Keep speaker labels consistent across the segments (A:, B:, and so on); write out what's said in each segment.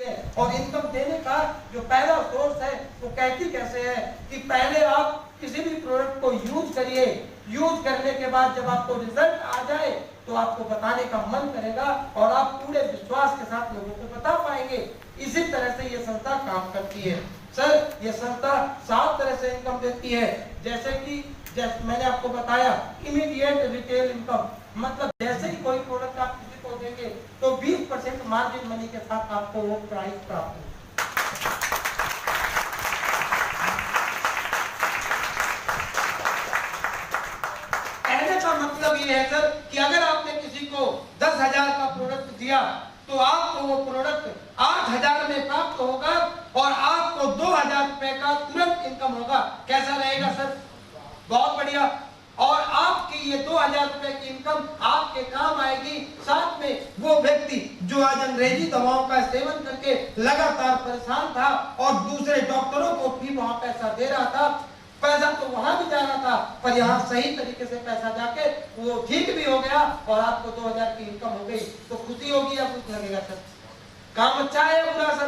A: और इनकम देने का जो पहला सोर्स है वो कहती कैसे है कि पहले आप किसी भी प्रोडक्ट को यूज करिए, यूज करने के बाद जब आपको रिजल्ट आ जाए तो आपको बताने का मन करेगा और आप पूरे विश्वास के साथ लोगों को बता पाएंगे। इसी तरह से ये संस्था काम करती है। सर ये संस्था 7 तरह से इनकम देती है, जैसे कि मैंने आपको बताया इमीडिएट रिटेल इनकम, मतलब जैसे ही कोई प्रोडक्ट आप किसी को देंगे तो 20% मार्जिन मनी के साथ आपको वो प्राइस प्राप्त हो। कहने का मतलब ये है सर कि अगर आपने किसी को 10,000 का प्रोडक्ट दिया तो आपको वो प्रोडक्ट 8,000 में प्राप्त होगा और आपको 2,000 रुपए का तुरंत इनकम होगा। कैसा रहेगा सर? बहुत बढ़िया। और आपकी ये 2,000 रुपए की इनकम आपके काम आएगी। साथ में वो व्यक्ति जो आज अंग्रेजी दवाओं का सेवन करके लगातार परेशान था और दूसरे डॉक्टरों को भी वहां पैसा दे रहा था, पैसा तो वहां भी जा रहा था पर यहाँ सही तरीके से पैसा जाके वो ठीक भी हो गया और आपको 2,000 की इनकम हो गई, तो खुशी होगी या दुख लगेगा सर? काम अच्छा है या बुरा सर?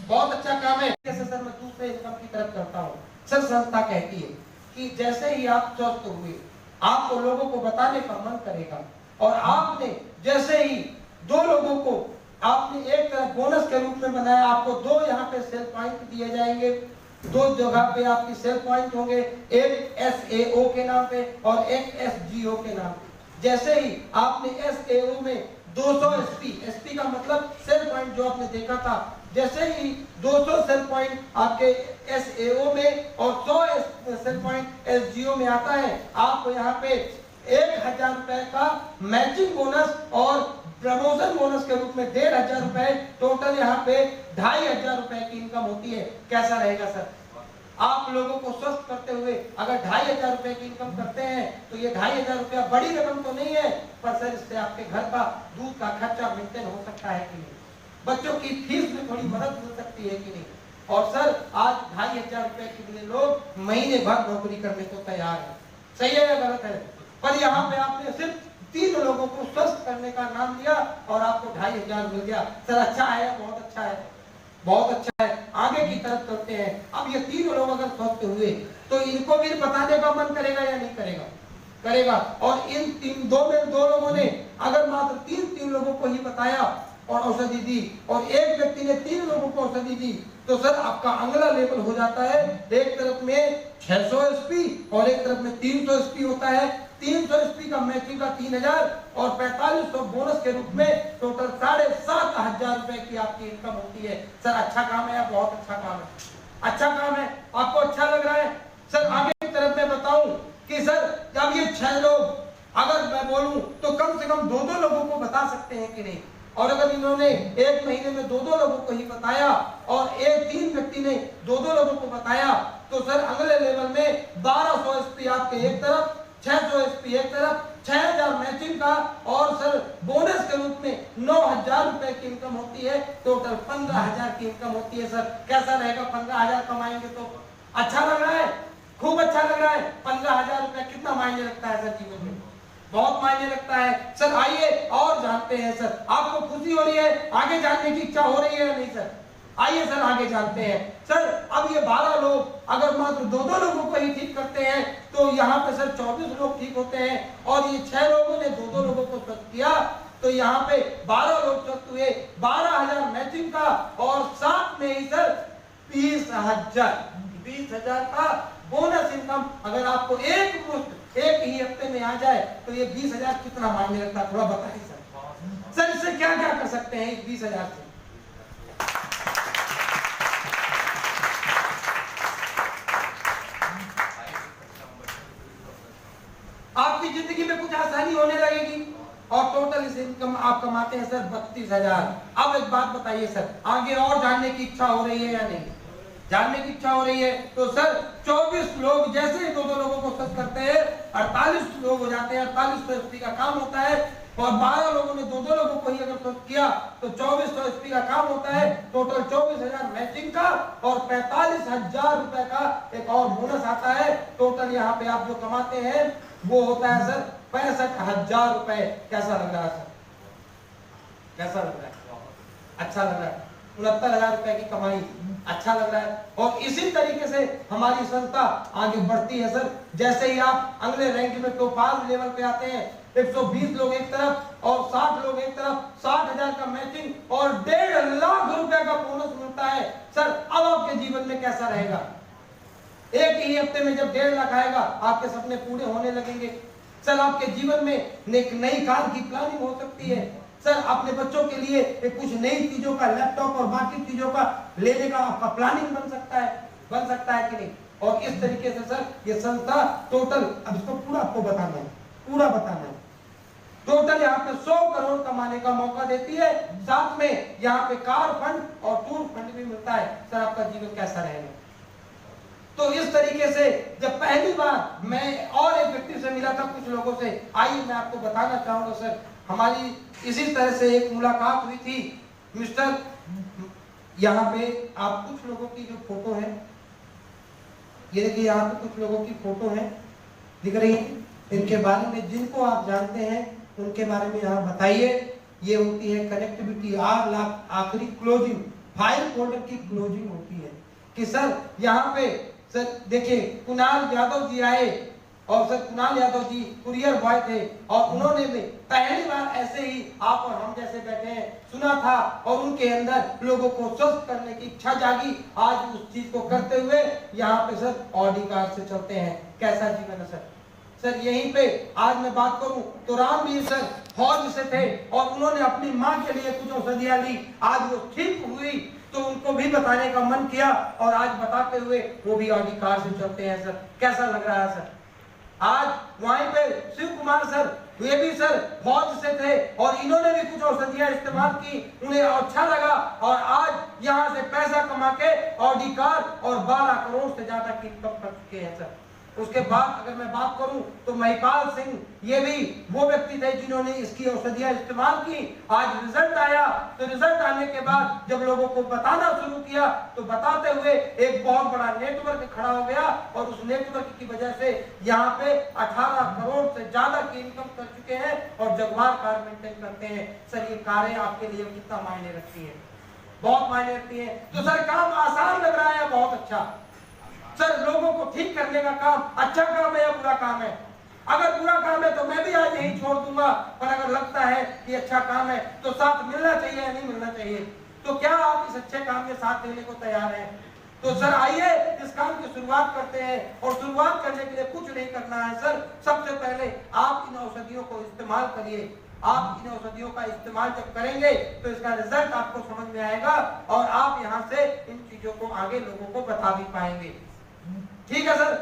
A: बहुत अच्छा काम है। जैसे सर मैं दूसरे इनकम की तरफ करता हूँ। सर संस्था कहती है कि जैसे ही आप स्वस्थ हुए आपको लोगों को बताने का मन करेगा और आपने जैसे ही 2 लोगों को आपने एक तरफ बोनस के रूप में बनाया, आपको 2 यहाँ पे सेल पॉइंट दिए जाएंगे। 2 जगह पे आपकी सेल पॉइंट होंगे, एक SAO के नाम पे और एक SGO के नाम पे। जैसे ही आपने SAO में 200 SP का मतलब सेल पॉइंट जो आपने देखा था, जैसे ही 200 सेल पॉइंट आपके SAO में और 100 सेल पॉइंट SGO में आता है, आप यहाँ पे 1,000 रुपए का मैचिंग बोनस और प्रमोशन बोनस के रूप में 1,500 रुपए, टोटल यहाँ पे 2,500 रुपए की इनकम होती है। कैसा रहेगा सर? आप लोगों को स्वस्थ करते हुए अगर 2,500 रुपए की इनकम करते हैं तो ये 2,500 रुपया बड़ी रकम तो नहीं है, पर सर इससे आपके घर का दूध का खर्चा मेंटेन हो सकता है कि नहीं, बच्चों की फीस में थोड़ी मदद मिल सकती है कि नहीं। और सर आज 2,500 रुपए के लिए लोग महीने भर नौकरी करने को तैयार है। सही है या गलत है? पर यहाँ पे आपने सिर्फ 3 लोगों को स्वस्थ करने का नाम लिया और आपको 2,500 मिल गया। सर अच्छा है या बहुत अच्छा है? बहुत अच्छा है। आगे की तरफ चलते हैं। अब ये 3 लोग अगर स्वस्थ हुए तो इनको भी बताने का मन करेगा या नहीं करेगा? करेगा। और इन 2 लोगों ने अगर मात्र 3 लोगों को ही बताया और औषधि दी और एक व्यक्ति ने 3 लोगों को औषधि दी तो सर आपका अगला लेवल हो जाता है। एक तरफ में 600 SP और एक तरफ में 300 SP होता है। 300 SP का मैचिंग का 3,000 और 4,500 बोनस के रूप में टोटल 7,500 रुपए की आपकी इनकम होती है। सर अच्छा काम है या बहुत अच्छा काम है? अच्छा काम है। आपको अच्छा लग रहा है? सर आगे की तरफ मैं बताऊं कि सर जब ये 6 लोग अगर मैं बोलूं तो कम से कम 2 लोगों को बता सकते हैं कि नहीं, और अगर इन्होंने एक महीने में 2 लोगों को ही बताया और 3 व्यक्ति ने 2 लोगों को बताया तो सर अगले लेवल में 1,200 SP आपके एक तरफ, 600 SP एक तरफ, 6,000 मैचिंग का और सर बोनस के रूप में 9,000 रुपए की इनकम होती है। टोटल 15,000 की इनकम होती है। सर कैसा रहेगा? 15,000 कमाएंगे तो अच्छा लग रहा है? खूब अच्छा लग रहा है। 15,000 रुपए कितना मायने रखता है सर जीवन में? बहुत मायने लगता है। सर आइए और जानते हैं। सर आपको खुशी हो रही है? आगे जानने की इच्छा हो रही है या नहीं सर? आइए सर आगे जानते हैं। सर अब ये 12 लोग अगर मात्र 2 लोगों को ही ठीक करते हैं तो यहाँ पे सर 24 लोग ठीक होते हैं और ये 6 लोगों ने 2 लोगों को स्वस्थ किया तो यहाँ पे 12 लोग स्वस्थ हुए। 12,000 मैचिंग का और साथ में ही सर 20,000 का बोनस इनकम। अगर आपको एक ही हफ्ते में आ जाए तो ये 20,000 कितना मायने रखता है? थोड़ा बताइए सर। सर इससे क्या क्या कर सकते हैं इस 20,000 से? आपकी जिंदगी में कुछ आसानी होने लगेगी और टोटल इस इनकम आप कमाते हैं सर 32,000। अब एक बात बताइए सर, आगे और जानने की इच्छा हो रही है या नहीं? जानने की इच्छा हो रही है तो सर 24 लोग जैसे ही 2 लोगों को स्वस्थ करते हैं 48 लोग हो जाते हैं। 4800 SP का काम होता है और 12 लोगों ने 2 लोगों को ही अगर स्वस्थ किया तो 2400 SP का काम होता है। टोटल 24,000 मैचिंग का और 45,000 रुपए का एक और बोनस आता है। टोटल यहाँ पे आप जो कमाते हैं वो होता है सर 65,000 रुपए। कैसा लग रहा है सर? कैसा लग रहा है? अच्छा लग रहा है। 69,000 रुपए की कमाई, अच्छा लग रहा है। और इसी तरीके से हमारी संस्था आगे बढ़ती है सर। जैसे ही आप अगले रैंक में टॉप लेवल पे आते हैं, 120 लोग एक तरफ और 60 लोग एक तरफ, 60,000 का मैचिंग और 1.5 लाख रुपए का बोनस मिलता है सर। अब आपके जीवन में कैसा रहेगा? एक ही हफ्ते में जब 1.5 लाख आएगा, आपके सपने पूरे होने लगेंगे सर। आपके जीवन में एक नई कार की प्लानिंग हो सकती है सर। अपने बच्चों के लिए कुछ नई चीजों का, लैपटॉप और बाकी चीजों का लेने का आपका प्लानिंग बन सकता है कि नहीं? और इस तरीके से सर ये संस्था टोटल, अब इसको पूरा आपको बताना है, पूरा बताना है। टोटल यहाँ पे 100 करोड़ कमाने का मौका देती है, साथ में यहाँ पे कार फंड और टूर फंड भी मिलता है सर। आपका जीवन कैसा रहेगा? तो इस तरीके से जब पहली बार मैं और एक व्यक्ति से मिला था, कुछ लोगों से, आइए मैं आपको बताना चाहूंगा सर। हमारी इसी तरह से एक मुलाकात हुई थी मिस्टर, यहाँ पे आप कुछ लोगों की जो फोटो है, ये देखिए यहाँ पे कुछ लोगों की फोटो है दिख रही है। इनके बारे में जिनको आप जानते हैं उनके बारे में यहाँ बताइए। ये होती है कनेक्टिविटी, 8 लाख आखिरी क्लोजिंग, फाइल फोल्डर की क्लोजिंग होती है कि सर यहाँ पे सर देखिए कुणाल यादव जी आए और sir Kunal Yadav ji courier boy थे और उन्होंने भी पहली बार ऐसे ही आप और हम जैसे बैठे हैं सुना था और उनके अंदर लोगों को स्वस्थ करने की इच्छा जागी। आज उस चीज को करते हुए यहाँ पे सर ऑडी कार से चलते हैं। कैसा जीवन है सर? सर यहीं पे आज मैं बात करूं तो रामवीर सर फौज से थे और उन्होंने अपनी माँ के लिए कुछ औषधियां ली, आज वो ठीक हुई तो उनको भी बताने का मन किया और आज बताते हुए वो भी ऑडी कार से चलते हैं सर। कैसा लग रहा है सर? आज वहीं पे शिव कुमार सर, ये भी सर फौज से थे और इन्होंने भी कुछ औषधियां इस्तेमाल की, उन्हें अच्छा लगा और आज यहाँ से पैसा कमा के ऑडी कार और 12 करोड़ से ज्यादा की इनकम कर चुके हैं सर। उसके बाद अगर मैं बात करूं तो महिपाल सिंह, ये भी वो व्यक्ति थे जिन्होंने इसकी औषधियां इस्तेमाल की। आज रिजल्ट आया तो रिजल्ट आने के बाद जब लोगों को बताना शुरू किया तो बताते हुए एक बहुत बड़ा नेटवर्क खड़ा हो गया और उस नेटवर्क की वजह से यहाँ पे 18 करोड़ से ज्यादा की इनकम कर चुके हैं और जगवार कार मेंटेन करते हैं। सर ये कारें आपके लिए कितना मायने रखती है? बहुत मायने रखती है। तो सर काम आसान लग रहा है, बहुत अच्छा सर। लोगों को ठीक करने का काम अच्छा काम है या बुरा काम है? अगर बुरा काम है तो मैं भी आज यही छोड़ दूंगा, पर अगर लगता है कि अच्छा काम है तो साथ मिलना चाहिए या नहीं मिलना चाहिए? तो क्या आप इस अच्छे काम में साथ देने को तैयार हैं? तो सर आइए इस काम की शुरुआत करते हैं। और शुरुआत करने के लिए कुछ नहीं करना है सर। सबसे पहले आप इन औषधियों को इस्तेमाल करिए। आप इन औषधियों का इस्तेमाल जब करेंगे तो इसका रिजल्ट आपको समझ में आएगा और आप यहाँ से इन चीजों को आगे लोगों को बता भी पाएंगे। ठीक है सर?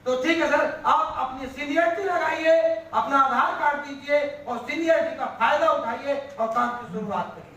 A: तो ठीक है सर, आप अपनी सीनियरिटी लगाइए, अपना आधार कार्ड दीजिए और सीनियरिटी का फायदा उठाइए और काम की शुरुआत करिए।